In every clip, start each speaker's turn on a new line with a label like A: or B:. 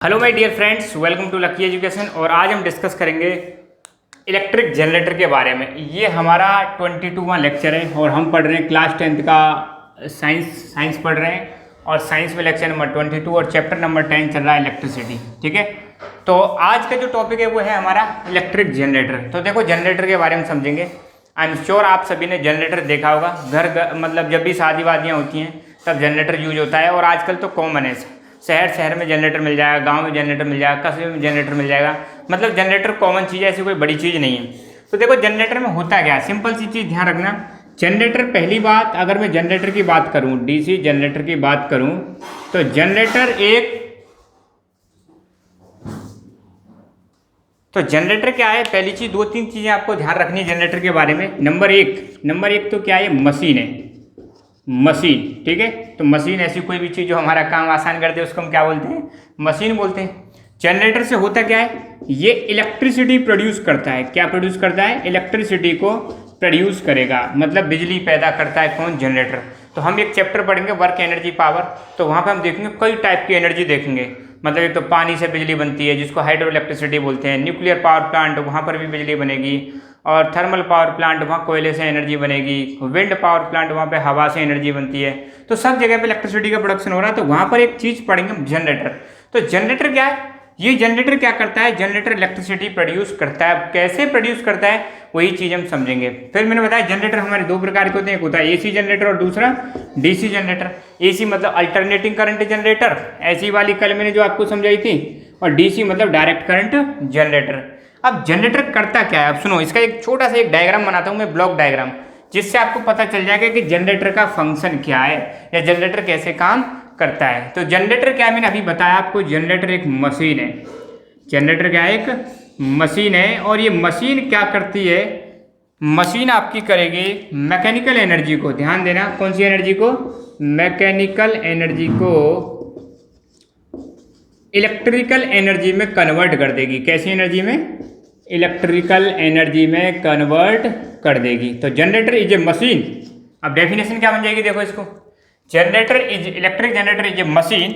A: Hello my dear friends, welcome to lucky education. और आज हम डिस्कस करेंगे इलेक्ट्रिक जनरेटर के बारे में। ये हमारा 22वां लेक्चर है और हम पढ़ रहे हैं क्लास 10th का साइंस पढ़ रहे हैं। और साइंस में लेक्चर नंबर 22 और चैप्टर नंबर 10 चल रहा है इलेक्ट्रिसिटी। ठीक है, तो आज का जो टॉपिक है वो है हमारा इलेक्ट्रिक जनरेटर। तो देखो, जनरेटर के बारे में समझेंगे। आई एम श्योर आप सभी ने जनरेटर देखा होगा। घर मतलब जब भी शादी वादियाँ होती हैं तब जनरेटर यूज होता है। और आजकल तो कॉमन है, शहर में जनरेटर मिल जाएगा, गांव में जनरेटर मिल जाएगा, कस्बे में जनरेटर मिल जाएगा। मतलब जनरेटर कॉमन चीज़ है, ऐसी कोई बड़ी चीज़ नहीं है। तो देखो, जनरेटर में होता क्या है, सिंपल सी चीज़ ध्यान रखना। जनरेटर, पहली बात, अगर मैं जनरेटर की बात करूं, डीसी जनरेटर की बात करूं, तो जनरेटर क्या है। पहली चीज़, दो तीन चीज़ें आपको ध्यान रखनी है जनरेटर के बारे में। नंबर एक तो क्या है, मशीन है, मशीन। ठीक है, तो मशीन ऐसी कोई भी चीज़ जो हमारा काम आसान कर दे उसको हम क्या बोलते हैं, मशीन बोलते हैं। जनरेटर से होता क्या है, ये इलेक्ट्रिसिटी प्रोड्यूस करता है। क्या प्रोड्यूस करता है, इलेक्ट्रिसिटी को प्रोड्यूस करेगा, मतलब बिजली पैदा करता है कौन, जनरेटर। तो हम एक चैप्टर पढ़ेंगे वर्क एनर्जी पावर, तो वहाँ पे हम देखेंगे कई टाइप की एनर्जी देखेंगे। मतलब एक तो पानी से बिजली बनती है जिसको हाइड्रो इलेक्ट्रिसिटी बोलते हैं, न्यूक्लियर पावर प्लांट वहाँ पर भी बिजली बनेगी, और थर्मल पावर प्लांट वहाँ कोयले से एनर्जी बनेगी, विंड पावर प्लांट वहाँ पे हवा से एनर्जी बनती है। तो सब जगह पे इलेक्ट्रिसिटी का प्रोडक्शन हो रहा है। तो वहाँ पर एक चीज़ पढ़ेंगे जनरेटर। तो जनरेटर क्या है, ये जनरेटर क्या करता है, जनरेटर इलेक्ट्रिसिटी प्रोड्यूस करता है। कैसे प्रोड्यूस करता है वही चीज़ हम समझेंगे। फिर मैंने बताया जनरेटर हमारे दो प्रकार के होते हैं, एक होता है एसी जनरेटर और दूसरा डीसी जनरेटर। एसी मतलब अल्टरनेटिंग करंट जनरेटर, ऐसी वाली कल मैंने जो आपको समझाई थी, और डीसी मतलब डायरेक्ट करंट जनरेटर। अब जनरेटर करता क्या है, अब सुनो, इसका एक छोटा सा एक डायग्राम बनाता हूँ मैं, ब्लॉक डायग्राम, जिससे आपको पता चल जाएगा कि जनरेटर का फंक्शन क्या है या जनरेटर कैसे काम करता है। तो जनरेटर क्या है, मैंने अभी बताया आपको, जनरेटर एक मशीन है। जनरेटर क्या है, एक मशीन है। और ये मशीन क्या करती है, मशीन आपकी करेगी मैकेनिकल एनर्जी को, ध्यान देना, कौन सी एनर्जी को, मैकेनिकल एनर्जी को इलेक्ट्रिकल एनर्जी में कन्वर्ट कर देगी। कैसी एनर्जी में, इलेक्ट्रिकल एनर्जी में कन्वर्ट कर देगी। तो जनरेटर इज ए मशीन। अब डेफिनेशन क्या बन जाएगी, देखो इसको, electric generator is a machine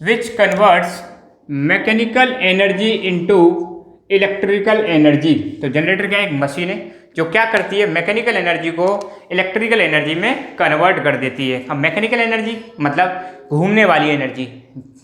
A: which converts mechanical energy into electrical energy. तो जनरेटर क्या है, एक मशीन है जो क्या करती है, मैकेनिकल एनर्जी को इलेक्ट्रिकल एनर्जी में कन्वर्ट कर देती है। अब मैकेनिकल एनर्जी मतलब घूमने वाली एनर्जी,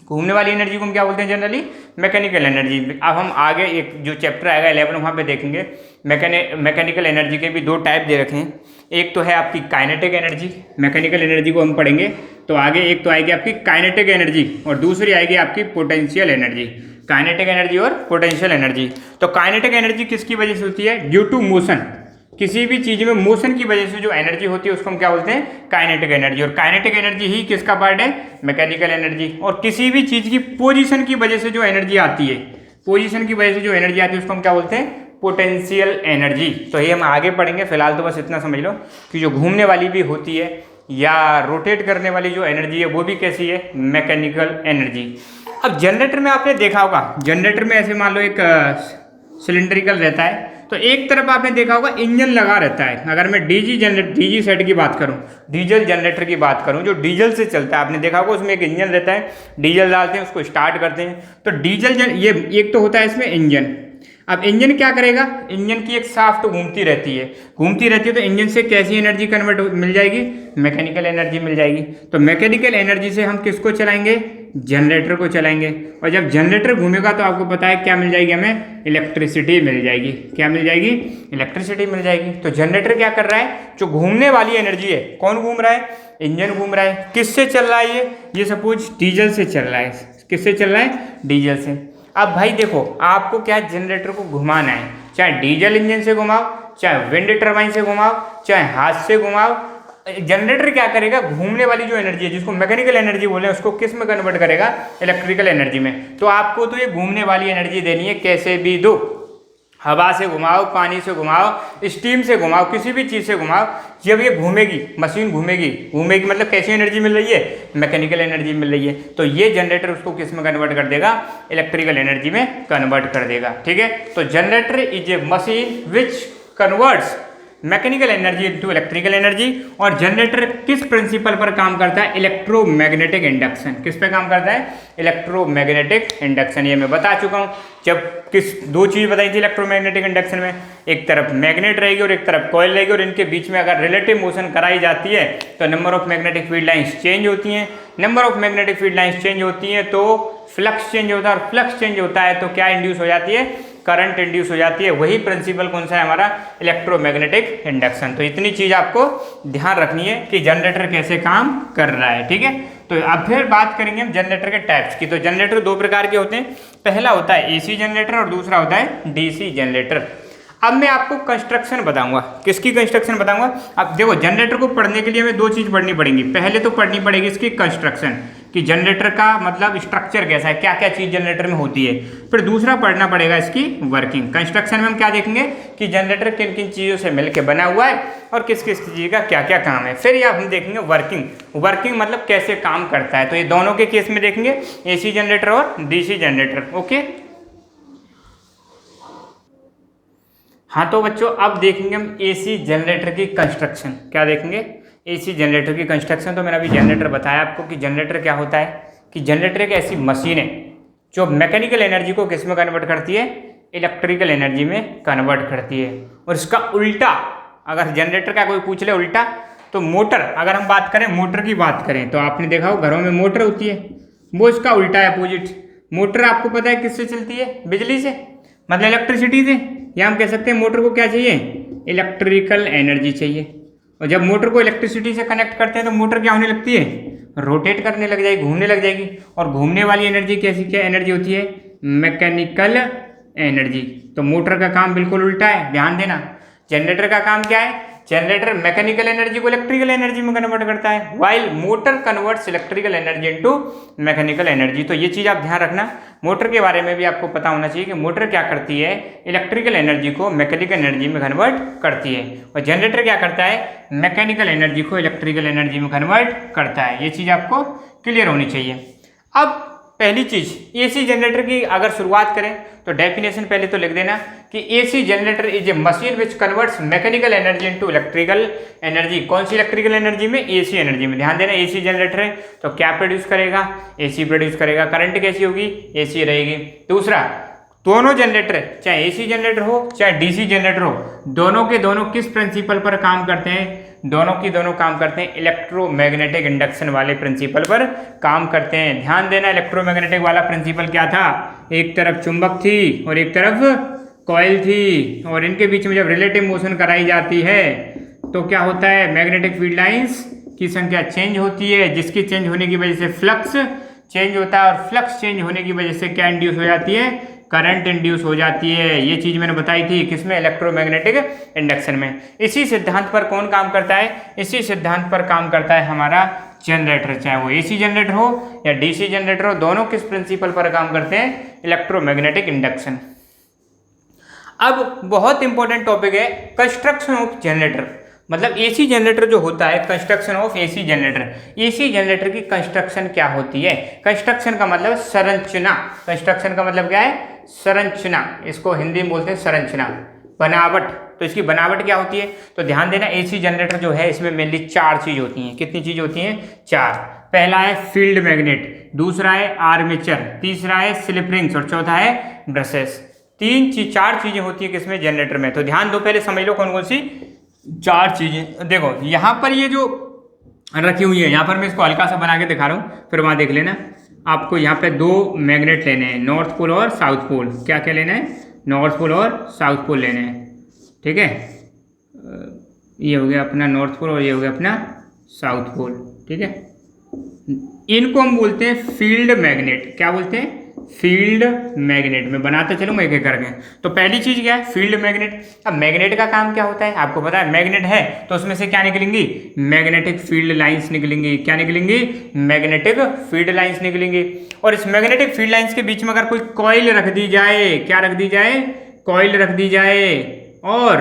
A: घूमने वाली एनर्जी को हम क्या बोलते हैं, जनरली मैकेनिकल एनर्जी। अब हम आगे एक जो चैप्टर आएगा 11 वहाँ पे देखेंगे मैकेनिकल एनर्जी के भी दो टाइप दे रखे हैं। एक तो है आपकी काइनेटिक एनर्जी, मैकेनिकल एनर्जी को हम पढ़ेंगे तो आगे। एक तो आएगी आपकी काइनेटिक एनर्जी और दूसरी आएगी आपकी पोटेंशियल एनर्जी। काइनेटिक एनर्जी और पोटेंशियल एनर्जी। तो काइनेटिक एनर्जी किसकी वजह से होती है, ड्यू टू मोशन। किसी भी चीज़ में मोशन की वजह से जो एनर्जी होती है उसको हम क्या बोलते हैं, काइनेटिक एनर्जी। और काइनेटिक एनर्जी ही किसका पार्ट है, मैकेनिकल एनर्जी। और किसी भी चीज़ की पोजीशन की वजह से जो एनर्जी आती है, पोजीशन की वजह से जो एनर्जी आती है उसको हम क्या बोलते हैं, पोटेंशियल एनर्जी। तो ये हम आगे पढ़ेंगे, फिलहाल तो बस इतना समझ लो कि जो घूमने वाली भी होती है या रोटेट करने वाली जो एनर्जी है वो भी कैसी है, मैकेनिकल एनर्जी। अब जनरेटर में आपने देखा होगा, जनरेटर में ऐसे मान लो एक सिलेंड्रिकल रहता है, तो एक तरफ आपने देखा होगा इंजन लगा रहता है। अगर मैं डीजी सेट की बात करूं, डीजल जनरेटर की बात करूं, जो डीजल से चलता है, आपने देखा होगा उसमें एक इंजन रहता है, डीजल डालते हैं, उसको स्टार्ट करते हैं। तो डीजल ये एक तो होता है इसमें इंजन। अब इंजन क्या करेगा, इंजन की एक शाफ्ट घूमती रहती है, तो इंजन से कैसी एनर्जी कन्वर्ट मिल जाएगी, मैकेनिकल एनर्जी मिल जाएगी। तो मैकेनिकल एनर्जी से हम किसको चलाएंगे, जनरेटर को चलाएंगे। और जब जनरेटर घूमेगा तो आपको पता है क्या मिल जाएगी, हमें इलेक्ट्रिसिटी मिल जाएगी। क्या मिल जाएगी, इलेक्ट्रिसिटी मिल जाएगी। तो जनरेटर क्या कर रहा है, जो घूमने वाली एनर्जी है, कौन घूम रहा है, इंजन घूम रहा है। किससे चल रहा है ये सपोज डीजल से चल रहा है। किससे चल रहा है, डीजल से। अब भाई देखो, आपको क्या जनरेटर को घुमाना है, चाहे डीजल इंजन से घुमाओ, चाहे विंड टरबाइन से घुमाओ, चाहे हाथ से घुमाओ, जनरेटर क्या करेगा, घूमने वाली जो एनर्जी है जिसको मैकेनिकल एनर्जी बोले हैं उसको किस में कन्वर्ट करेगा, इलेक्ट्रिकल एनर्जी में। तो आपको तो ये घूमने वाली एनर्जी देनी है, कैसे भी दो, हवा से घुमाओ, पानी से घुमाओ, स्टीम से घुमाओ, किसी भी चीज़ से घुमाओ, जब ये घूमेगी, मशीन घूमेगी मतलब कैसी एनर्जी मिल रही है, मैकेनिकल एनर्जी मिल रही है। तो ये जनरेटर उसको किस में कन्वर्ट कर देगा, इलेक्ट्रिकल एनर्जी में कन्वर्ट कर देगा। ठीक है, तो generator is a machine which converts mechanical energy into electrical energy. और जनरेटर किस प्रिंसिपल पर काम करता है? Electromagnetic induction. किस पे काम करता है? Electromagnetic induction. ये मैं बता चुका हूँ। जब किस दो चीज़ बताई थी इलेक्ट्रोमैग्नेटिक इंडक्शन में, एक तरफ मैग्नेट रहेगी और एक तरफ कॉइल रहेगी, और इनके बीच में अगर रिलेटिव मोशन कराई जाती है तो number of magnetic field lines change होती हैं। Number of magnetic field lines change होती हैं तो फ्लक्स चेंज होता है, और फ्लक्स चेंज होता है तो क्या इंड्यूस हो जाती है? करंट इंड्यूस हो जाती है। वही प्रिंसिपल कौन सा है? हमारा इलेक्ट्रोमैग्नेटिक इंडक्शन। तो इतनी चीज आपको ध्यान रखनी है कि जनरेटर कैसे काम कर रहा है, ठीक है। तो अब फिर बात करेंगे हम जनरेटर के टाइप्स की। तो जनरेटर दो प्रकार के होते हैं, पहला होता है एसी जनरेटर और दूसरा होता है डीसी जनरेटर। अब मैं आपको कंस्ट्रक्शन बताऊंगा। किसकी कंस्ट्रक्शन बताऊंगा? अब देखो, जनरेटर को पढ़ने के लिए हमें दो चीज पढ़नी पड़ेंगी। पहले तो पढ़नी पड़ेगी इसकी कंस्ट्रक्शन, कि जनरेटर का मतलब स्ट्रक्चर कैसा है, क्या क्या चीज जनरेटर में होती है। फिर दूसरा पढ़ना पड़ेगा इसकी वर्किंग। कंस्ट्रक्शन में हम क्या देखेंगे कि जनरेटर किन किन चीज़ों से मिलकर बना हुआ है और किस किस चीज़ का क्या क्या काम है। फिर यह हम देखेंगे वर्किंग। वर्किंग मतलब कैसे काम करता है। तो ये दोनों के केस में देखेंगे, एसी जनरेटर और डीसी जनरेटर। ओके, हाँ तो बच्चों अब देखेंगे हम एसी जनरेटर की कंस्ट्रक्शन। क्या देखेंगे? एसी जनरेटर की कंस्ट्रक्शन। तो मैंने अभी जनरेटर बताया आपको कि जनरेटर क्या होता है, कि जनरेटर एक ऐसी मशीन है जो मैकेनिकल एनर्जी को किस में कन्वर्ट करती है? इलेक्ट्रिकल एनर्जी में कन्वर्ट करती है। और इसका उल्टा, अगर जनरेटर का कोई पूछ ले उल्टा, तो मोटर, अगर हम बात करें मोटर की बात करें तो आपने देखा हो घरों में मोटर होती है, वो इसका उल्टा है, अपोजिट। मोटर आपको पता है किससे चलती है? बिजली से, मतलब इलेक्ट्रिसिटी से। या हम कह सकते हैं मोटर को क्या चाहिए? इलेक्ट्रिकल एनर्जी चाहिए। और जब मोटर को इलेक्ट्रिसिटी से कनेक्ट करते हैं तो मोटर क्या होने लगती है? रोटेट करने लग जाएगी, घूमने लग जाएगी। और घूमने वाली एनर्जी कैसी क्या एनर्जी होती है? Mechanical energy. तो मोटर का काम बिल्कुल उल्टा है, ध्यान देना। जनरेटर का काम क्या है? जनरेटर मैकेनिकल एनर्जी को इलेक्ट्रिकल एनर्जी में कन्वर्ट करता है, while motor converts electrical energy into mechanical energy. तो ये चीज़ आप ध्यान रखना। मोटर के बारे में भी आपको पता होना चाहिए कि मोटर क्या करती है? इलेक्ट्रिकल एनर्जी को मैकेनिकल एनर्जी में कन्वर्ट करती है। और जनरेटर क्या करता है? मैकेनिकल एनर्जी को इलेक्ट्रिकल एनर्जी में कन्वर्ट करता है। ये चीज़ आपको क्लियर होनी चाहिए। अब पहली चीज, एसी जनरेटर की अगर शुरुआत करें तो डेफिनेशन पहले तो लिख देना कि AC generator is a machine which converts mechanical energy into electrical energy. कौन सी इलेक्ट्रिकल एनर्जी में? एसी एनर्जी में। ध्यान देना, एसी जनरेटर है तो क्या प्रोड्यूस करेगा? एसी प्रोड्यूस करेगा। करंट कैसी होगी? एसी रहेगी। दूसरा, दोनों जनरेटर, चाहे एसी जनरेटर हो चाहे डीसी जनरेटर हो, दोनों के दोनों किस प्रिंसिपल पर काम करते हैं? दोनों की दोनों काम करते हैं इलेक्ट्रोमैग्नेटिक इंडक्शन वाले प्रिंसिपल पर काम करते हैं। ध्यान देना, इलेक्ट्रोमैग्नेटिक वाला प्रिंसिपल क्या था? एक तरफ चुंबक थी और एक तरफ कॉइल थी, और इनके बीच में जब रिलेटिव मोशन कराई जाती है तो क्या होता है? मैग्नेटिक फील्ड लाइंस की संख्या चेंज होती है, जिसकी चेंज होने की वजह से फ्लक्स चेंज होता है, और फ्लक्स चेंज होने की वजह से क्या इंड्यूस हो जाती है? करंट इंड्यूस हो जाती है। ये चीज मैंने बताई थी किसमें? इलेक्ट्रोमैग्नेटिक इंडक्शन में। इसी सिद्धांत पर कौन काम करता है? इसी सिद्धांत पर काम करता है हमारा जनरेटर, चाहे वो एसी जनरेटर हो या डीसी जनरेटर हो, दोनों किस प्रिंसिपल पर काम करते हैं? Electromagnetic induction. अब बहुत इंपॉर्टेंट टॉपिक है कंस्ट्रक्शन ऑफ जनरेटर। मतलब एसी जनरेटर जो होता है, construction of AC generator. AC generator की कंस्ट्रक्शन क्या होती है? कंस्ट्रक्शन का मतलब संरचना। कंस्ट्रक्शन का मतलब क्या है? संरचना। इसको हिंदी में बोलते हैं संरचना, बनावट। तो इसकी बनावट क्या होती है? तो ध्यान देना, एसी जनरेटर जो है इसमें मेनली चार चीज होती हैं। कितनी चीज होती हैं? चार। पहला है फील्ड मैग्नेट, दूसरा है आर्मेचर, तीसरा है स्लिप रिंग्स और चौथा है ब्रशेस। चार चीजें होती है किसमें? जनरेटर में। तो ध्यान दो, पहले समझ लो कौन कौन सी चार चीजें। देखो यहाँ पर ये जो रखी हुई है, यहाँ पर मैं इसको हल्का सा बना के दिखा रहा हूँ, फिर वहाँ देख लेना। आपको यहाँ पे दो मैग्नेट लेने हैं, नॉर्थ पोल और साउथ पोल। क्या क्या लेना है? नॉर्थ पोल और साउथ पोल लेने हैं, ठीक है। ये हो गया अपना नॉर्थ पोल और ये हो गया अपना साउथ पोल, ठीक है। इनको हम बोलते हैं फील्ड मैग्नेट। क्या बोलते हैं? Field magnet. में बनाते चलूंगा एक एक करके। तो पहली चीज क्या है? Field magnet. अब मैग्नेट का काम क्या होता है आपको पता है? मैग्नेट है तो उसमें से क्या निकलेंगी? मैग्नेटिक फील्ड लाइंस निकलेंगी। क्या निकलेंगी? मैग्नेटिक फील्ड लाइंस निकलेंगी। और इस मैग्नेटिक फील्ड लाइंस के बीच में अगर कोई कॉइल रख दी जाए, क्या रख दी जाए? कॉइल रख दी जाए, और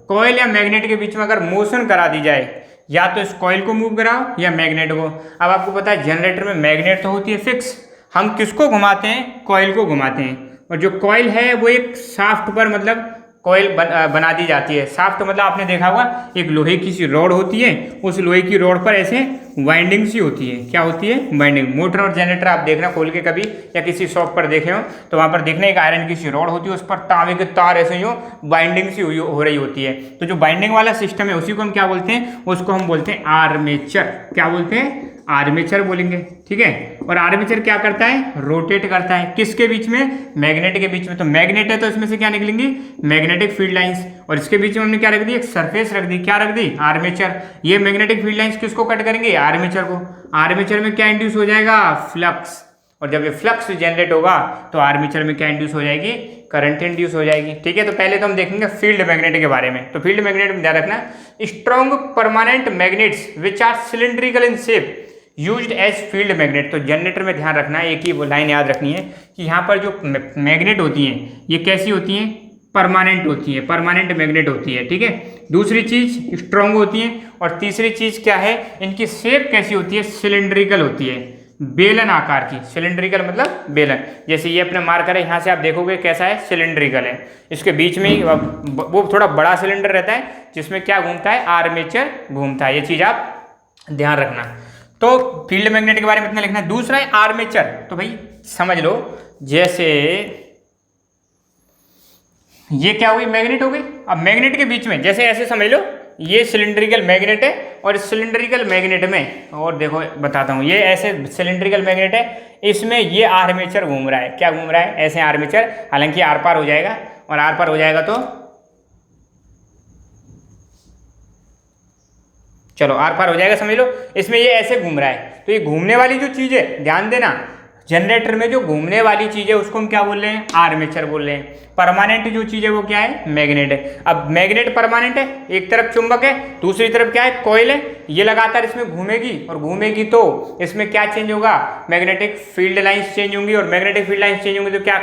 A: कॉइल या मैग्नेट के बीच में अगर मोशन करा दी जाए, या तो इस कॉइल को मूव कराओ या मैग्नेट को। अब आपको पता है जनरेटर में मैग्नेट तो होती है फिक्स, हम किसको घुमाते हैं? कॉइल को घुमाते हैं। और जो कॉइल है वो एक शाफ्ट पर, मतलब कोयल बना दी जाती है। शाफ्ट मतलब आपने देखा होगा एक लोहे की सी रॉड होती है, उस लोहे की रॉड पर ऐसे वाइंडिंग सी होती है। क्या होती है? वाइंडिंग। मोटर और जनरेटर आप देखना खोल के कभी, या किसी शॉप पर देखे हो तो वहाँ पर देखना एक आयरन की सी रॉड होती है, उस पर तांबे के तार ऐसे यूँ बाइंडिंग सी हो रही होती है। तो जो बाइंडिंग वाला सिस्टम है उसी को हम क्या बोलते हैं? उसको हम बोलते हैं आर्मेचर। क्या बोलते हैं? आर्मेचर बोलेंगे। ठीक है। और आर्मेचर क्या करता है? रोटेट करता है। किसके बीच में? मैग्नेट के बीच में। तो मैग्नेट है तो इसमें से क्या निकलेंगी? Magnetic field lines. और इसके बीच में हमने क्या रख दी? एक सरफेस रख दी। क्या रख दी? आर्मेचर। ये मैग्नेटिक फील्ड लाइंस किसको कट करेंगे? आर्मेचर को। आर्मेचर में क्या इंड्यूस हो जाएगा? फ्लक्स। और जब ये फ्लक्स जनरेट होगा तो आर्मेचर में क्या इंड्यूस हो जाएगी? करंट इंड्यूस हो जाएगी। ठीक है। तो पहले तो हम देखेंगे फील्ड मैग्नेट के बारे में। तो फील्ड मैग्नेट में ध्यान रखना, strong permanent magnets which are cylindrical in shape used as field magnet. तो जनरेटर में ध्यान रखना है, एक ही लाइन याद रखनी है कि यहाँ पर जो मैग्नेट होती हैं ये कैसी होती हैं? परमानेंट होती है, परमानेंट मैग्नेट होती है। ठीक है। दूसरी चीज स्ट्रॉन्ग होती है। और तीसरी चीज क्या है? इनकी शेप कैसी होती है? सिलिंड्रिकल होती है, बेलन आकार की। सिलिंड्रिकल मतलब बेलन। जैसे ये अपना मार्कर है, यहाँ से आप देखोगे कैसा है? सिलिंड्रिकल है। इसके बीच में वो थोड़ा बड़ा सिलेंडर रहता है जिसमें क्या घूमता है? आर्मेचर घूमता है। ये चीज आप ध्यान रखना। तो फील्ड मैग्नेट के बारे में इतना लिखना है। दूसरा है आर्मेचर। तो भाई समझ लो, जैसे ये क्या हुई? मैग्नेट हो गई। अब मैग्नेट के बीच में जैसे ऐसे समझ लो, ये सिलिंड्रिकल मैग्नेट है और इस सिलिंड्रिकल मैग्नेट में, और देखो बताता हूँ, ये ऐसे सिलिंड्रिकल मैग्नेट है, इसमें ये आर्मेचर घूम रहा है। क्या घूम रहा है? ऐसे आर्मेचर। हालांकि आर पार हो जाएगा, और आर पार हो जाएगा तो चलो आर पार हो जाएगा, समझ लो। इसमें ये ऐसे घूम रहा है। तो ये घूमने वाली जो चीज़ है, ध्यान देना, जनरेटर में जो घूमने वाली चीज़ है उसको हम क्या बोल रहे हैं? आर्मेचर बोल रहे हैं। परमानेंट जो चीज़ है वो क्या है? मैग्नेट है। अब मैग्नेट परमानेंट है, एक तरफ चुंबक है, दूसरी तरफ क्या है? कॉइल है। ये लगातार इसमें घूमेगी, और घूमेगी तो इसमें क्या चेंज होगा? मैग्नेटिक फील्ड लाइंस चेंज होंगी, और मैग्नेटिक फील्ड लाइंस चेंज होंगी तो क्या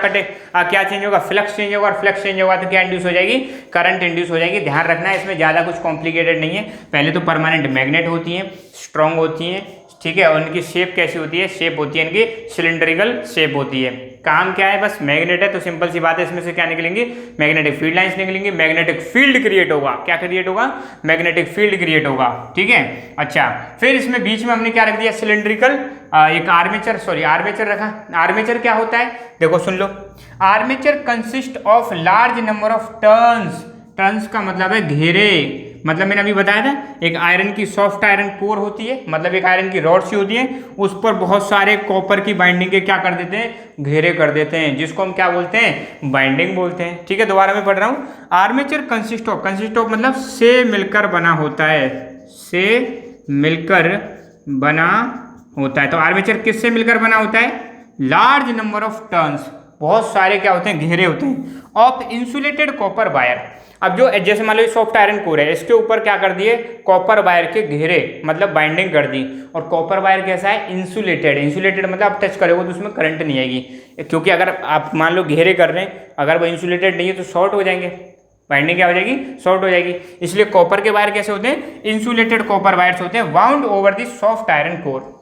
A: क्या चेंज होगा? फ्लक्स चेंज होगा, और फ्लक्स चेंज होगा तो क्या इंड्यूस हो जाएगी? करंट इंड्यूस हो जाएगी। ध्यान रखना है, इसमें ज़्यादा कुछ कॉम्प्लिकेटेड नहीं है। पहले तो परमानेंट मैग्नेट होती हैं, स्ट्रॉन्ग होती हैं। ठीक है। और इनकी शेप कैसी होती है? शेप होती है इनकी सिलिंड्रिकल शेप होती है। काम क्या है? बस मैग्नेट है तो सिंपल सी बात है, इसमें से क्या निकलेंगी? मैग्नेटिक फील्ड लाइंस निकलेंगी। मैग्नेटिक फील्ड क्रिएट होगा। क्या क्रिएट होगा? मैग्नेटिक फील्ड क्रिएट होगा। ठीक है। अच्छा, फिर इसमें बीच में हमने क्या रख दिया? सिलिंड्रिकल एक आर्मेचर रखा। आर्मेचर क्या होता है? देखो सुन लो, armature consist of large number of turns. Turns का मतलब है घेरे। मतलब मैंने अभी बताया था, एक आयरन की सॉफ्ट आयरन कोर होती है, मतलब एक आयरन की रॉड सी होती है, उस पर बहुत सारे कॉपर की बाइंडिंग के क्या कर देते हैं? घेरे कर देते हैं, जिसको हम क्या बोलते हैं? बाइंडिंग बोलते हैं। ठीक है। दोबारा मैं पढ़ रहा हूँ। आर्मेचर कंसिस्ट ऑफ मतलब से मिलकर बना होता है, से मिलकर बना होता है। तो आर्मेचर किससे मिलकर बना होता है? लार्ज नंबर ऑफ टर्न्स, बहुत सारे क्या होते हैं? घेरे होते हैं, ऑफ इंसुलेटेड कॉपर वायर। अब जो जैसे मान लो सॉफ्ट आयरन कोर है, इसके ऊपर क्या कर दिए? कॉपर वायर के घेरे, मतलब बाइंडिंग कर दी। और कॉपर वायर कैसा है? इंसुलेटेड। इंसुलेटेड मतलब आप टच करोगे तो उसमें करंट नहीं आएगी, क्योंकि अगर आप मान लो घेरे कर रहे हैं, अगर वो इंसुलेटेड नहीं है तो शॉर्ट हो जाएंगे, बाइंडिंग क्या हो जाएगी? शॉर्ट हो जाएगी। इसलिए कॉपर के वायर कैसे होते हैं? इंसुलेटेड कॉपर वायर्स होते हैं, wound over the soft iron core.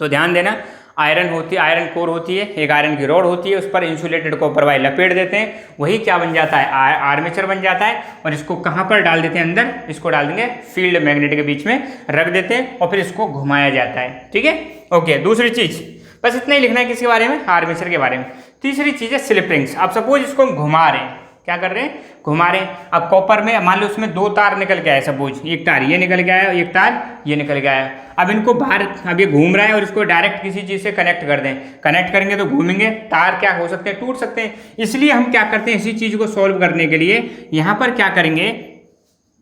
A: तो ध्यान देना, आयरन कोर होती है, एक आयरन की रॉड होती है, उस पर इंसुलेटेड कॉपर वायर लपेट देते हैं, वही क्या बन जाता है? आर्मेचर बन जाता है। और इसको कहाँ पर डाल देते हैं? अंदर। इसको डाल देंगे फील्ड मैग्नेट के बीच में रख देते हैं, और फिर इसको घुमाया जाता है। ठीक है। ओके। दूसरी चीज, बस इतना ही लिखना है किसके बारे में? आर्मेचर के बारे में। तीसरी चीज है स्लिप रिंग्स। अब सपोज इसको हम घुमा रहे हैं, क्या कर रहे हैं? घुमा रहे हैं। अब कॉपर में मान लो उसमें दो तार निकल के आए, सपोज एक तार ये निकल के आया, एक तार ये निकल के आया। अब इनको बाहर, अब ये घूम रहा है और इसको डायरेक्ट किसी चीज़ से कनेक्ट कर दें, कनेक्ट करेंगे तो घूमेंगे, तार क्या हो सकते हैं? टूट सकते हैं। इसलिए हम क्या करते हैं? इसी चीज़ को सॉल्व करने के लिए यहाँ पर क्या करेंगे?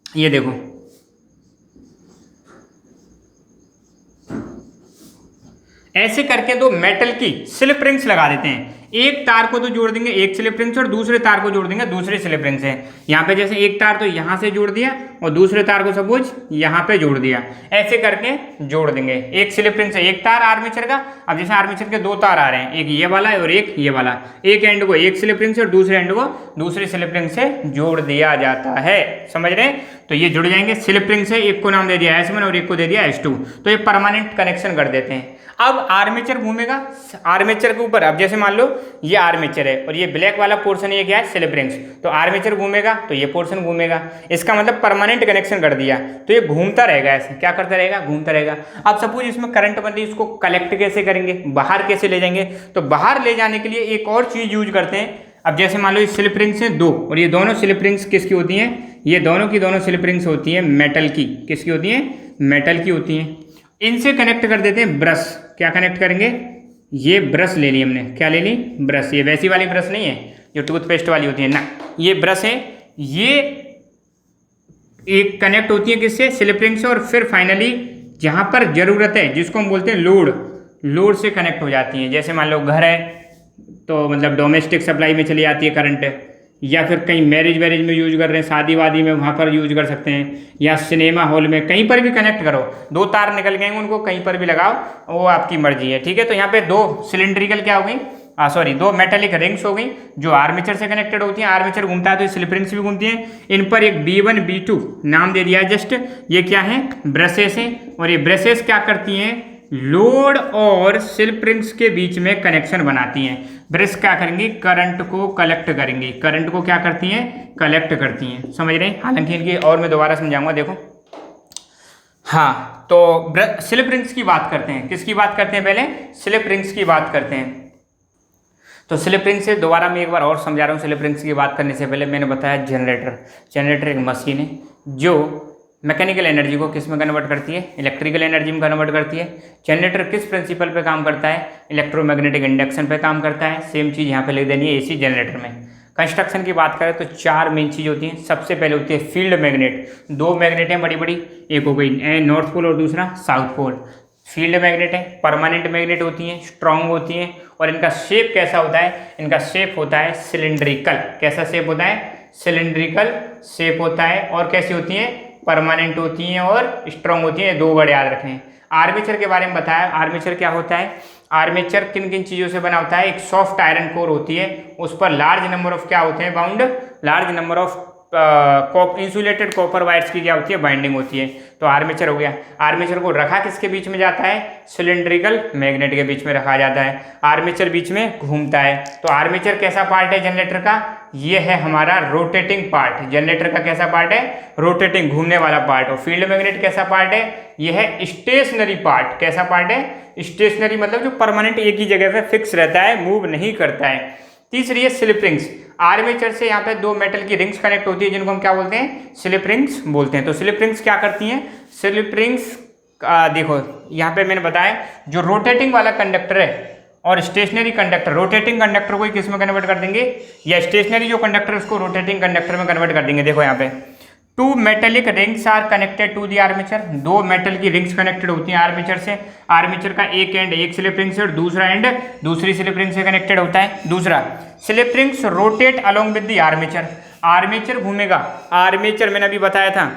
A: ये देखो, ऐसे करके दो मेटल की स्लिप रिंग्स लगा देते हैं। एक तार को तो जोड़ देंगे एक स्लिप रिंग से, और दूसरे तार को जोड़ देंगे दूसरे स्लिप रिंग से। यहाँ पे जैसे एक तार तो यहाँ से जोड़ दिया, और दूसरे तार को सपोज यहाँ पे जोड़ दिया, ऐसे करके जोड़ देंगे। एक स्लिप रिंग से एक तार आर्मेचर का। अब जैसे आर्मेचर के दो तार आ रहे हैं, एक ये वाला और एक ये वाला, एक एंड को एक स्लिप रिंग से और दूसरे एंड को दूसरे स्लिप रिंग से जोड़ दिया जाता है। समझ रहे हैं? तो ये जुड़ जाएंगे स्लिप रिंग से। एक को नाम दे दिया S1 और एक को दे दिया S2। तो ये परमानेंट कनेक्शन कर देते हैं। अब आर्मेचर घूमेगा आर्मेचर के ऊपर। अब जैसे मान लो ये आर्मेचर है और ये ब्लैक वाला पोर्शन ये क्या है, स्लिप रिंग्स। तो आर्मेचर घूमेगा तो ये पोर्शन घूमेगा, इसका मतलब परमानेंट कनेक्शन कर दिया। तो ये घूमता रहेगा, ऐसे क्या करता रहेगा, घूमता रहेगा। अब सपोज इसमें करंट बन रही है, इसको कलेक्ट कैसे करेंगे, बाहर कैसे ले जाएंगे। तो बाहर ले जाने के लिए एक और चीज़ यूज करते हैं। अब जैसे मान लो ये स्लिप रिंग्स हैं 2 और ये दोनों स्लिप रिंग्स किसकी होती हैं, ये दोनों की दोनों स्लिप रिंग्स होती हैं मेटल की। किसकी होती हैं, मेटल की होती हैं। इनसे कनेक्ट कर देते हैं ब्रश। क्या कनेक्ट करेंगे, ये ब्रश ले ली हमने, क्या ले ली, ब्रश। ये वैसी वाली ब्रश नहीं है जो टूथपेस्ट वाली होती है ना, ये ब्रश है। ये एक कनेक्ट होती है किससे, स्लिप रिंग से। और फिर फाइनली जहाँ पर ज़रूरत है, जिसको हम बोलते हैं लोड से कनेक्ट हो जाती हैं। जैसे मान लो घर है तो मतलब डोमेस्टिक सप्लाई में चली जाती है करंट, या फिर कहीं मैरिज वैरिज में यूज कर रहे हैं, शादी वादी में, वहाँ पर यूज कर सकते हैं, या सिनेमा हॉल में, कहीं पर भी कनेक्ट करो। 2 तार निकल गए उनको कहीं पर भी लगाओ, वो आपकी मर्जी है, ठीक है। तो यहाँ पे 2 सिलेंड्रिकल क्या हो गई, 2 मेटेलिक रिंग्स हो गई जो आर्मेचर से कनेक्टेड होती हैं। आर्मेचर घूमता है तो स्लिप रिंग्स भी घूमती हैं। इन पर एक B1 B2 नाम दे दिया है जस्ट। ये क्या है, ब्रशेस हैं। और ये ब्रशेस क्या करती हैं, लोड और स्लिप रिंग्स के बीच में कनेक्शन बनाती हैं। ब्रश क्या करेंगी, करंट को कलेक्ट करेंगी। करंट को क्या करती हैं, कलेक्ट करती हैं। समझ रहे हैं, हालांकि इनकी और मैं दोबारा समझाऊंगा, देखो। हाँ, तो स्लिप रिंग्स की बात करते हैं। किसकी बात करते हैं, पहले स्लिप रिंग्स की बात करते हैं। तो स्लिप रिंग से दोबारा मैं एक बार और समझा रहा हूँ। स्लिप रिंग्स की बात करने से पहले मैंने बताया जनरेटर एक मशीन है जो मैकेनिकल एनर्जी को किस में कन्वर्ट करती है, इलेक्ट्रिकल एनर्जी में कन्वर्ट करती है। जनरेटर किस प्रिंसिपल पे काम करता है, इलेक्ट्रोमैग्नेटिक इंडक्शन पे काम करता है। सेम चीज़ यहाँ पे लिख देनी है एसी जनरेटर में। कंस्ट्रक्शन की बात करें तो 4 मेन चीज़ होती हैं। सबसे पहले होती है फील्ड मैग्नेट। 2 मैग्नेट हैं बड़ी बड़ी, एक हो गई नॉर्थ पोल और दूसरा साउथ पोल। फील्ड मैग्नेट है, परमानेंट मैग्नेट होती हैं, स्ट्रांग होती हैं। और इनका शेप कैसा होता है, इनका शेप होता है सिलिंड्रिकल। कैसा शेप होता है, सिलिंड्रिकल शेप होता है। और कैसी होती हैं, परमानेंट होती हैं और स्ट्रांग होती हैं। 2 वर्ड याद रखें। आर्मेचर के बारे में बताया। आर्मेचर क्या होता है, आर्मेचर किन किन चीज़ों से बना होता है। एक सॉफ्ट आयरन कोर होती है, उस पर लार्ज नंबर ऑफ क्या होते हैं, bound, large number of insulated copper wires की क्या होती है, बाइंडिंग होती है। तो आर्मेचर हो गया। आर्मेचर को रखा किसके बीच में जाता है, सिलिंड्रिकल मैग्नेट के बीच में रखा जाता है। आर्मेचर बीच में घूमता है। तो आर्मेचर कैसा पार्ट है जनरेटर का, ये है हमारा रोटेटिंग पार्ट। जनरेटर का कैसा पार्ट है, रोटेटिंग, घूमने वाला पार्ट। और फील्ड मैग्नेट कैसा पार्ट है, ये है स्टेशनरी पार्ट। कैसा पार्ट है, स्टेशनरी, मतलब जो परमानेंट एक ही जगह पे फिक्स रहता है, मूव नहीं करता है। तीसरी है स्लिप रिंग्स। आर्मेचर से यहाँ पे 2 मेटल की रिंग्स कनेक्ट होती है जिनको हम क्या बोलते हैं, स्लिप रिंग्स बोलते हैं। तो स्लिप रिंग्स क्या करती हैं, स्लिप रिंग्स देखो यहाँ पे मैंने बताया जो रोटेटिंग वाला कंडक्टर है और स्टेशनरी कंडक्टर, रोटेटिंग कंडक्टर को किस में कन्वर्ट कर देंगे, या स्टेशनरी जो कंडक्टर है उसको रोटेटिंग कंडक्टर में कन्वर्ट कर देंगे। देखो यहाँ पे 2 metallic rings are connected to the armature. 2 metal की रिंग्स कनेक्टेड होती हैं आर्मेचर से। आर्मेचर का एक एंड एक स्लिप रिंग से और दूसरा एंड दूसरी स्लिप रिंग से कनेक्टेड होता है। दूसरा, slip rings rotate along with the armature. Armature घूमेगा। आर्मेचर मैंने अभी बताया था,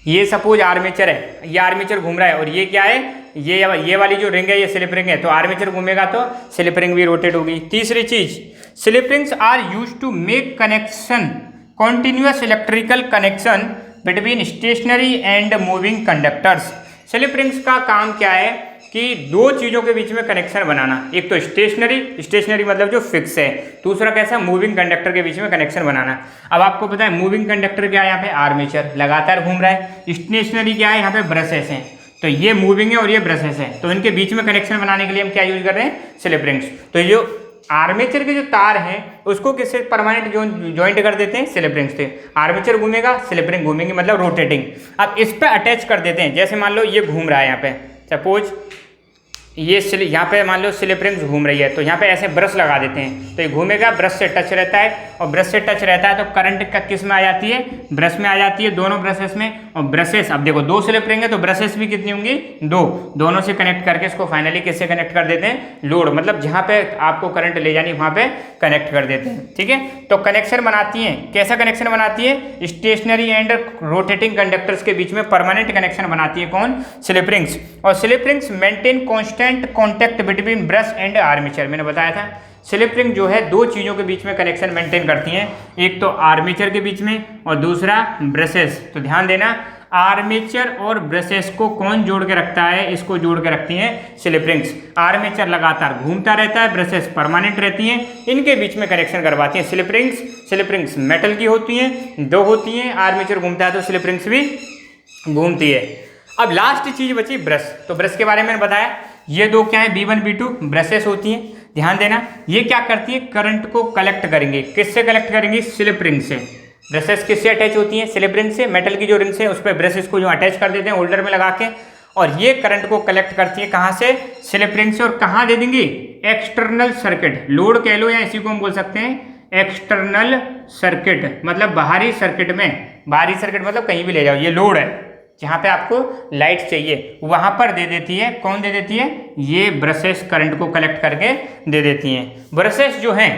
A: ये सपोज आर्मेचर है, ये आर्मेचर घूम रहा है और ये क्या है, ये वाली जो रिंग है ये स्लिप रिंग है। तो आर्मेचर घूमेगा तो स्लिप रिंग भी रोटेट होगी। तीसरी चीज, slip rings are used to make connection, continuous electrical connection between stationary and moving conductors. Slip rings का काम क्या है कि 2 चीज़ों के बीच में कनेक्शन बनाना। एक तो स्टेशनरी मतलब जो फिक्स है, दूसरा कैसा, मूविंग कंडक्टर के बीच में कनेक्शन बनाना। अब आपको पता है मूविंग कंडक्टर क्या है, यहाँ पे आर्मेचर लगातार घूम रहा है। स्टेशनरी क्या है, यहाँ पे ब्रशेस हैं। तो ये मूविंग है और ये ब्रशेस हैं, तो इनके बीच में कनेक्शन बनाने के लिए हम क्या यूज कर रहे हैं, स्लिप रिंग्स। तो ये जो आर्मेचर के जो तार हैं उसको किससे परमानेंट ज्वाइंट कर देते हैं, स्लिप रिंग्स से। आर्मेचर घूमेगा, स्लिप रिंग घूमेंगे, मतलब रोटेटिंग। अब इस पे अटैच कर देते हैं। जैसे मान लो ये घूम रहा है, यहाँ पे सपोज ये यहाँ पे मान लो स्लिप रिंग्स घूम रही है, तो यहाँ पे ऐसे ब्रश लगा देते हैं तो ये घूमेगा, ब्रश से टच रहता है। और ब्रश से टच रहता है तो करंट का किस में आ जाती है, ब्रश में आ जाती है, दोनों ब्रशेस में। और ब्रशेस, अब देखो 2 स्लिप रिंग है तो ब्रशेस भी कितनी होंगी, 2। दोनों से कनेक्ट करके इसको फाइनली किससे कनेक्ट कर देते हैं, लोड, मतलब जहाँ पे आपको करंट ले जानी वहाँ पे कनेक्ट कर देते हैं। ठीक है, तो कनेक्शन बनाती है। कैसा कनेक्शन बनाती है, स्टेशनरी एंड रोटेटिंग कंडक्टर्स के बीच में परमानेंट कनेक्शन बनाती है। कौन, स्लिप रिंग्स। और slip rings maintain constant contact between brush and armature. मैंने बताया था स्लिप रिंग जो है 2 चीज़ों के बीच में कनेक्शन मेंटेन करती हैं, एक तो आर्मेचर के बीच में और दूसरा ब्रशेस। तो ध्यान देना, आर्मेचर और ब्रशेस को कौन जोड़ के रखता है? इसको जोड़ के रखती हैं स्लिप रिंग्स। आर्मेचर लगातार घूमता रहता है, ब्रशेस परमानेंट रहती हैं, इनके बीच में कनेक्शन करवाती हैं slip rings. Slip rings metal की होती हैं, 2 होती हैं, आर्मेचर घूमता है तो स्लिप रिंग्स भी घूमती है। अब लास्ट चीज बची ब्रश। तो ब्रश के बारे में मैंने बताया, ये 2 क्या है? B1 B2 ब्रशेस होती हैं। ध्यान देना, ये क्या करती है? करंट को कलेक्ट करेंगे। किससे कलेक्ट करेंगी? स्लिप रिंग से। ब्रशेस किससे अटैच होती हैं? स्लिप रिंग से। मेटल की जो रिंग्स है उस पर ब्रशेस को जो अटैच कर देते हैं होल्डर में लगा के, और ये करंट को कलेक्ट करती है कहाँ से? स्लिप रिंग से। और कहाँ दे देंगी? एक्सटर्नल सर्किट, लोड कह लो या इसी को हम बोल सकते हैं एक्सटर्नल सर्किट, मतलब बाहरी सर्किट में। बाहरी सर्किट मतलब कहीं भी ले जाओ, ये लोड है जहाँ पे आपको लाइट चाहिए वहां पर दे देती है। कौन दे देती है? ये ब्रशेस करंट को कलेक्ट करके दे देती हैं। ब्रशेस जो हैं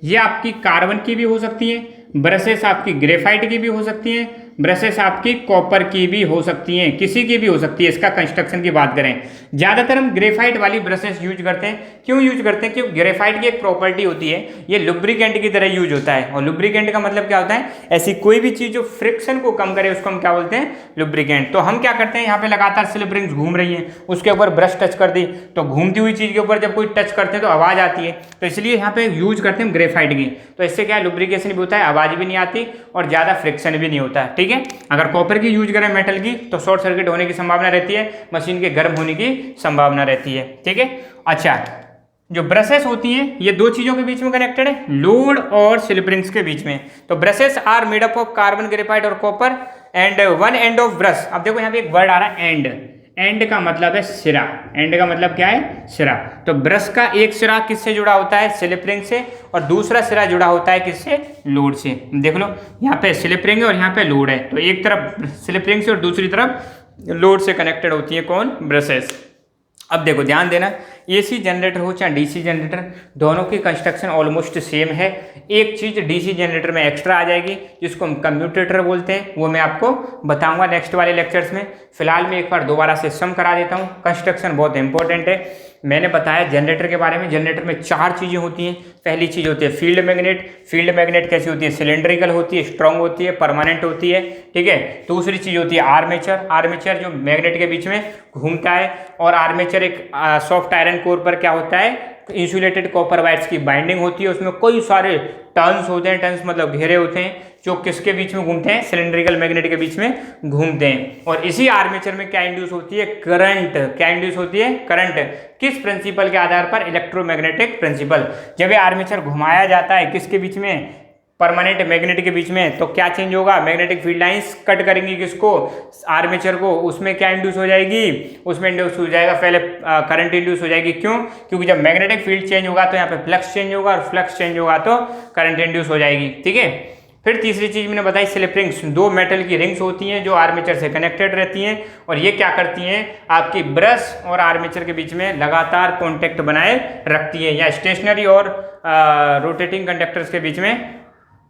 A: ये आपकी कार्बन की भी हो सकती हैं, ब्रशेस आपकी ग्रेफाइट की भी हो सकती हैं, ब्रशेस आपकी कॉपर की भी हो सकती हैं, किसी की भी हो सकती है। इसका कंस्ट्रक्शन की बात करें, ज़्यादातर हम ग्रेफाइट वाली ब्रशेस यूज करते हैं। क्यों यूज करते हैं? क्योंकि ग्रेफाइट की एक प्रॉपर्टी होती है, ये लुब्रिकेंट की तरह यूज होता है। और लुब्रिकेंट का मतलब क्या होता है? ऐसी कोई भी चीज़ जो फ्रिक्शन को कम करे उसको हम क्या बोलते हैं? लुब्रिकेंट। तो हम क्या करते हैं, यहाँ पे लगातार स्लिप रिंग्स घूम रही हैं, उसके ऊपर ब्रश टच कर दी तो घूमती हुई चीज़ के ऊपर जब कोई टच करते हैं तो आवाज़ आती है, तो इसलिए यहाँ पे यूज करते हैं ग्रेफाइट की। तो इससे क्या है? लुब्रिकेशन भी होता है, आवाज़ भी नहीं आती और ज़्यादा फ्रिक्शन भी नहीं होता है। ठीक है। अगर कॉपर की यूज करें मेटल की तो शॉर्ट सर्किट होने की संभावना रहती है, मशीन के गर्म होने की संभावना रहती है। ठीक है। अच्छा, जो ब्रशेस होती हैं ये 2 चीजों के बीच में कनेक्टेड है, लोड और स्लिप रिंग्स के बीच में। तो brushes are made up of carbon, graphite और copper and one end of brush. अब देखो यहाँ पे एक वर्ड आ रहा है एंड। एंड का मतलब है सिरा। एंड का मतलब क्या है? सिरा। तो ब्रश का एक सिरा किससे जुड़ा होता है? स्लिप रिंग से, और दूसरा सिरा जुड़ा होता है किससे? लोड से। देख लो यहाँ पे स्लिप रिंग है और यहाँ पे लोड है, तो एक तरफ स्लिप रिंग से और दूसरी तरफ लोड से कनेक्टेड होती है कौन? ब्रशेस। अब देखो ध्यान देना, AC जनरेटर हो चाहे DC जनरेटर, दोनों की कंस्ट्रक्शन ऑलमोस्ट सेम है। एक चीज़ DC जनरेटर में एक्स्ट्रा आ जाएगी जिसको हम कम्यूटेटर बोलते हैं, वो मैं आपको बताऊंगा नेक्स्ट वाले लेक्चर्स में। फिलहाल मैं एक बार दोबारा से सम करा देता हूँ, कंस्ट्रक्शन बहुत इंपॉर्टेंट है। मैंने बताया जनरेटर के बारे में, जनरेटर में 4 चीज़ें होती हैं। पहली चीज़ होती है फील्ड मैग्नेट। फील्ड मैग्नेट कैसी होती है? सिलेंड्रिकल होती है, स्ट्रॉन्ग होती है, परमानेंट होती है। ठीक है। दूसरी चीज़ होती है आर्मेचर। आर्मेचर जो मैग्नेट के बीच में घूमता है, और आर्मेचर एक सॉफ्ट आयरन कोर पर क्या होता है? इंसुलेटेड कॉपर वायर्स की बाइंडिंग होती है, उसमें कई सारे टर्न्स होते हैं, टर्न्स मतलब घेरे होते हैं, जो किसके बीच में घूमते हैं? सिलेंड्रिकल मैग्नेट के बीच में घूमते हैं। और इसी आर्मेचर में क्या इंड्यूस होती है? करंट। क्या इंड्यूस होती है? करंट। किस प्रिंसिपल के आधार पर? Electromagnetic principle. जब ये आर्मेचर घुमाया जाता है किसके बीच में? परमानेंट मैग्नेट के बीच में, तो क्या चेंज होगा? मैग्नेटिक फील्ड लाइंस कट करेंगी किसको? आर्मेचर को। उसमें क्या इंड्यूस हो जाएगी? उसमें इंड्यूस हो जाएगा पहले करंट इंड्यूस हो जाएगी। क्यों? क्योंकि जब मैग्नेटिक फील्ड चेंज होगा तो यहाँ पे फ्लक्स चेंज होगा, और फ्लक्स चेंज होगा तो करंट इंड्यूस हो जाएगी। ठीक है। फिर तीसरी चीज मैंने बताई स्लिप रिंग्स। 2 मेटल की रिंग्स होती हैं जो आर्मेचर से कनेक्टेड रहती हैं, और ये क्या करती हैं? आपकी ब्रश और आर्मेचर के बीच में लगातार कॉन्टेक्ट बनाए रखती है, या स्टेशनरी और रोटेटिंग कंडक्टर्स के बीच में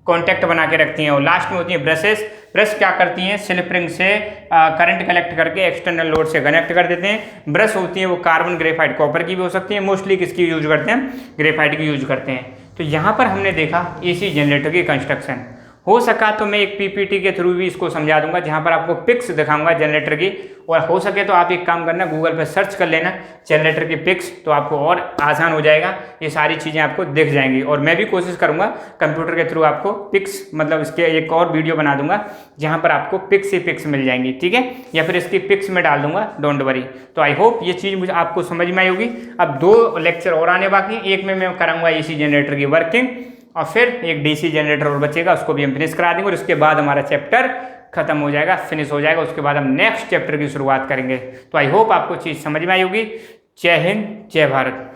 A: कॉन्टैक्ट बना के रखती हैं। और लास्ट में होती है ब्रशेस। ब्रश क्या करती हैं? स्लिप रिंग से करंट कलेक्ट करके एक्सटर्नल लोड से कनेक्ट कर देते हैं। ब्रश होती है वो कार्बन, ग्रेफाइट, कॉपर की भी हो सकती है, मोस्टली किसकी यूज करते हैं? ग्रेफाइट की यूज करते हैं। तो यहाँ पर हमने देखा AC जनरेटर की कंस्ट्रक्शन। हो सका तो मैं एक PPT के थ्रू भी इसको समझा दूंगा, जहाँ पर आपको पिक्स दिखाऊंगा जनरेटर की, और हो सके तो आप एक काम करना, गूगल पे सर्च कर लेना जनरेटर की पिक्स, तो आपको और आसान हो जाएगा, ये सारी चीज़ें आपको दिख जाएंगी। और मैं भी कोशिश करूंगा कंप्यूटर के थ्रू आपको पिक्स, मतलब इसके एक और वीडियो बना दूंगा जहाँ पर आपको पिक्स ही पिक्स मिल जाएंगी। ठीक है। या फिर इसकी पिक्स में डाल दूंगा, डोंट वरी। तो आई होप ये चीज़ मुझे आपको समझ में आई होगी। अब 2 लेक्चर और आने बाकी, एक में मैं कराऊंगा AC जनरेटर की वर्किंग, और फिर एक DC जनरेटर और बचेगा, उसको भी हम फिनिश करा देंगे, और उसके बाद हमारा चैप्टर खत्म हो जाएगा, फिनिश हो जाएगा। उसके बाद हम नेक्स्ट चैप्टर की शुरुआत करेंगे। तो आई होप आपको चीज़ समझ में आई होगी। जय हिंद, जय भारत।